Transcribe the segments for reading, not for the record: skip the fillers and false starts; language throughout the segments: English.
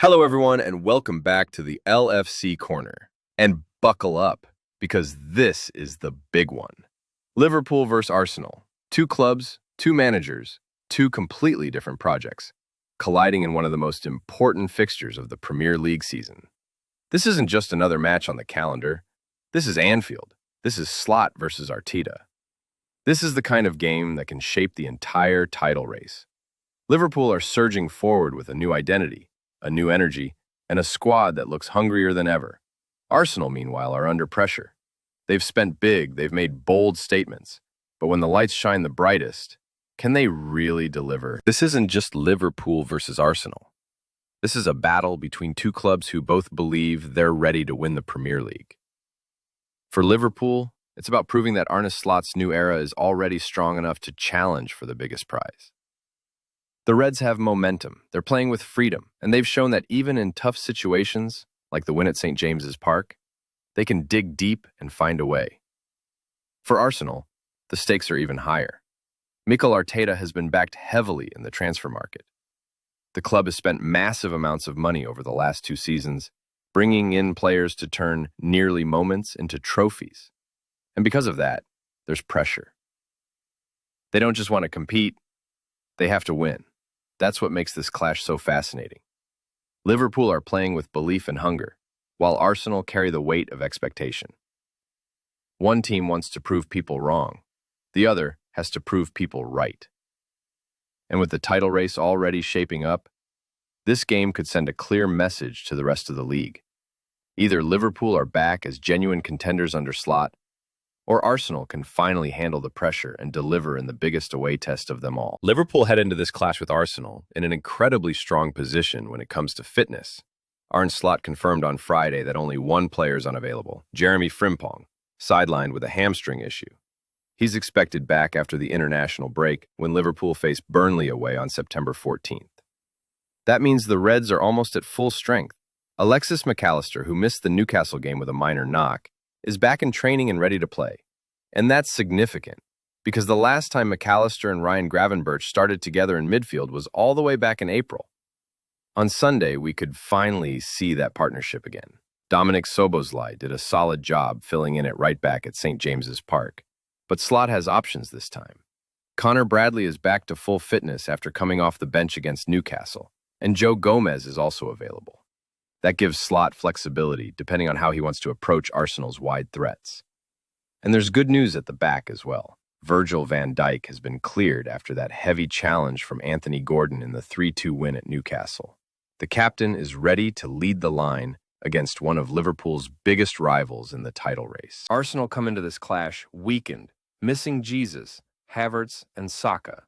Hello, everyone, and welcome back to the LFC Corner. And buckle up, because this is the big one. Liverpool versus Arsenal. Two clubs, two managers, two completely different projects, colliding in one of the most important fixtures of the Premier League season. This isn't just another match on the calendar. This is Anfield. This is Slot versus Arteta. This is the kind of game that can shape the entire title race. Liverpool are surging forward with a new identity, a new energy, and a squad that looks hungrier than ever. Arsenal, meanwhile, are under pressure. They've spent big, they've made bold statements, but when the lights shine the brightest, can they really deliver? This isn't just Liverpool versus Arsenal. This is a battle between two clubs who both believe they're ready to win the Premier League. For Liverpool, it's about proving that Arne Slot's new era is already strong enough to challenge for the biggest prize. The Reds have momentum, they're playing with freedom, and they've shown that even in tough situations, like the win at St. James's Park, they can dig deep and find a way. For Arsenal, the stakes are even higher. Mikel Arteta has been backed heavily in the transfer market. The club has spent massive amounts of money over the last 2 seasons, bringing in players to turn nearly moments into trophies. And because of that, there's pressure. They don't just want to compete, they have to win. That's what makes this clash so fascinating. Liverpool are playing with belief and hunger, while Arsenal carry the weight of expectation. One team wants to prove people wrong. The other has to prove people right. And with the title race already shaping up, this game could send a clear message to the rest of the league. Either Liverpool are back as genuine contenders under Slot, or Arsenal can finally handle the pressure and deliver in the biggest away test of them all. Liverpool head into this clash with Arsenal in an incredibly strong position when it comes to fitness. Arne Slot confirmed on Friday that only one player is unavailable, Jeremie Frimpong, sidelined with a hamstring issue. He's expected back after the international break when Liverpool face Burnley away on September 14th. That means the Reds are almost at full strength. Alexis McAllister, who missed the Newcastle game with a minor knock, is back in training and ready to play. And that's significant, because the last time McAllister and Ryan Gravenberch started together in midfield was all the way back in April. On Sunday, we could finally see that partnership again. Dominic Szoboszlai did a solid job filling in at right back at St. James's Park, but Slot has options this time. Connor Bradley is back to full fitness after coming off the bench against Newcastle, and Joe Gomez is also available. That gives Slot flexibility, depending on how he wants to approach Arsenal's wide threats. And there's good news at the back as well. Virgil van Dijk has been cleared after that heavy challenge from Anthony Gordon in the 3-2 win at Newcastle. The captain is ready to lead the line against one of Liverpool's biggest rivals in the title race. Arsenal come into this clash weakened, missing Jesus, Havertz, and Saka,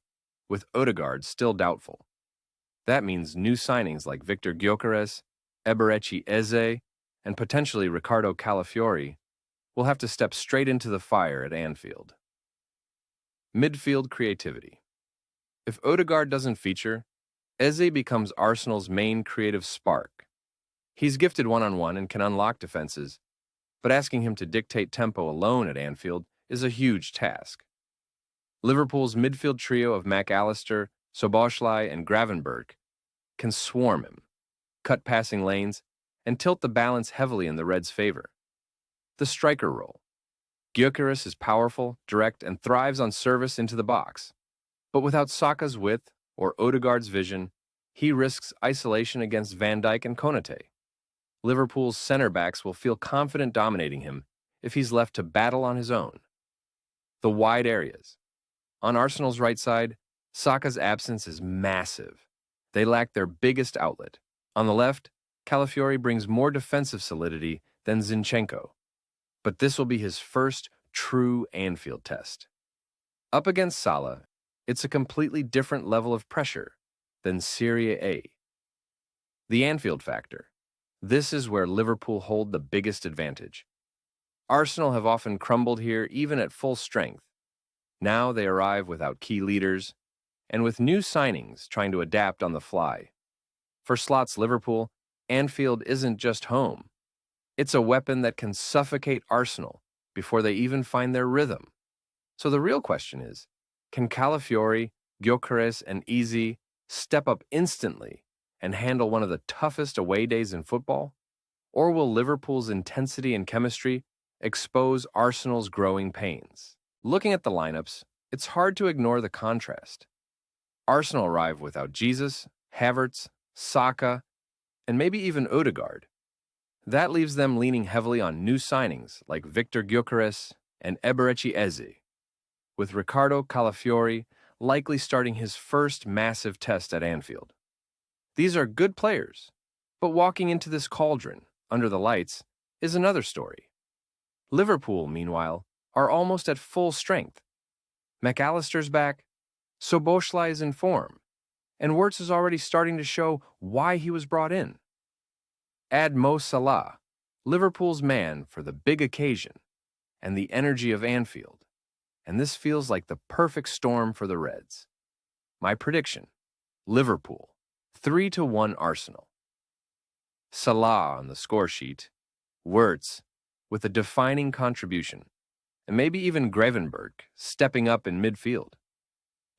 with Ødegaard still doubtful. That means new signings like Viktor Gyökeres, Eberechi and potentially Riccardo Calafiori will have to step straight into the fire at Anfield. Midfield creativity. If Ødegaard doesn't feature, Eze becomes Arsenal's main creative spark. He's gifted one-on-one and can unlock defenses, but asking him to dictate tempo alone at Anfield is a huge task. Liverpool's midfield trio of Allister, Szoboszlai, and Gravenberch can swarm him, cut passing lanes, and tilt the balance heavily in the Reds' favor. The striker role. Gyökeres is powerful, direct, and thrives on service into the box. But without Saka's width or Ødegaard's vision, he risks isolation against Van Dijk and Konate. Liverpool's center backs will feel confident dominating him if he's left to battle on his own. The wide areas. On Arsenal's right side, Saka's absence is massive. They lack their biggest outlet. On the left, Calafiori brings more defensive solidity than Zinchenko, but this will be his first true Anfield test. Up against Salah, it's a completely different level of pressure than Serie A. The Anfield factor. This is where Liverpool hold the biggest advantage. Arsenal have often crumbled here even at full strength. Now they arrive without key leaders and with new signings trying to adapt on the fly. For Slot's Liverpool, Anfield isn't just home. It's a weapon that can suffocate Arsenal before they even find their rhythm. So the real question is, can Calafiori, Gyökeres, and Eze step up instantly and handle one of the toughest away days in football? Or will Liverpool's intensity and chemistry expose Arsenal's growing pains? Looking at the lineups, it's hard to ignore the contrast. Arsenal arrive without Jesus, Havertz, Saka, and maybe even Ødegaard. That leaves them leaning heavily on new signings like Viktor Gyökeres and Eberechi, with Riccardo Calafiori likely starting his first massive test at Anfield. These are good players, but walking into this cauldron, under the lights, is another story. Liverpool, meanwhile, are almost at full strength. Allister's back, Szoboszlai is in form, and Wirtz is already starting to show why he was brought in. Add Mo Salah, Liverpool's man for the big occasion, and the energy of Anfield, and this feels like the perfect storm for the Reds. My prediction, Liverpool, 3-1 Arsenal. Salah on the score sheet, Wirtz with a defining contribution, and maybe even Gravenberch stepping up in midfield.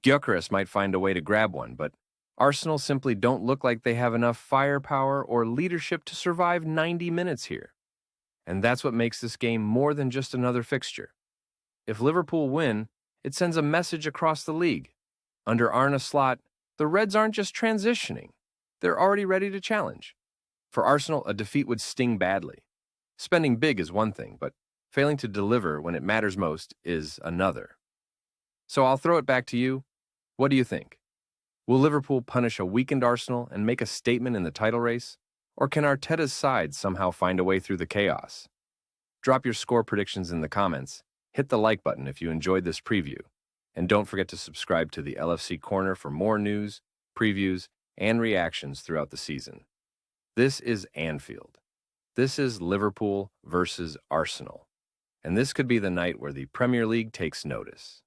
Gyökeres might find a way to grab one, but Arsenal simply don't look like they have enough firepower or leadership to survive 90 minutes here. And that's what makes this game more than just another fixture. If Liverpool win, it sends a message across the league. Under Arne Slot, the Reds aren't just transitioning, they're already ready to challenge. For Arsenal, a defeat would sting badly. Spending big is one thing, but failing to deliver when it matters most is another. So I'll throw it back to you. What do you think? Will Liverpool punish a weakened Arsenal and make a statement in the title race? Or can Arteta's side somehow find a way through the chaos? Drop your score predictions in the comments, hit the like button if you enjoyed this preview, and don't forget to subscribe to the LFC Corner for more news, previews, and reactions throughout the season. This is Anfield. This is Liverpool versus Arsenal. And this could be the night where the Premier League takes notice.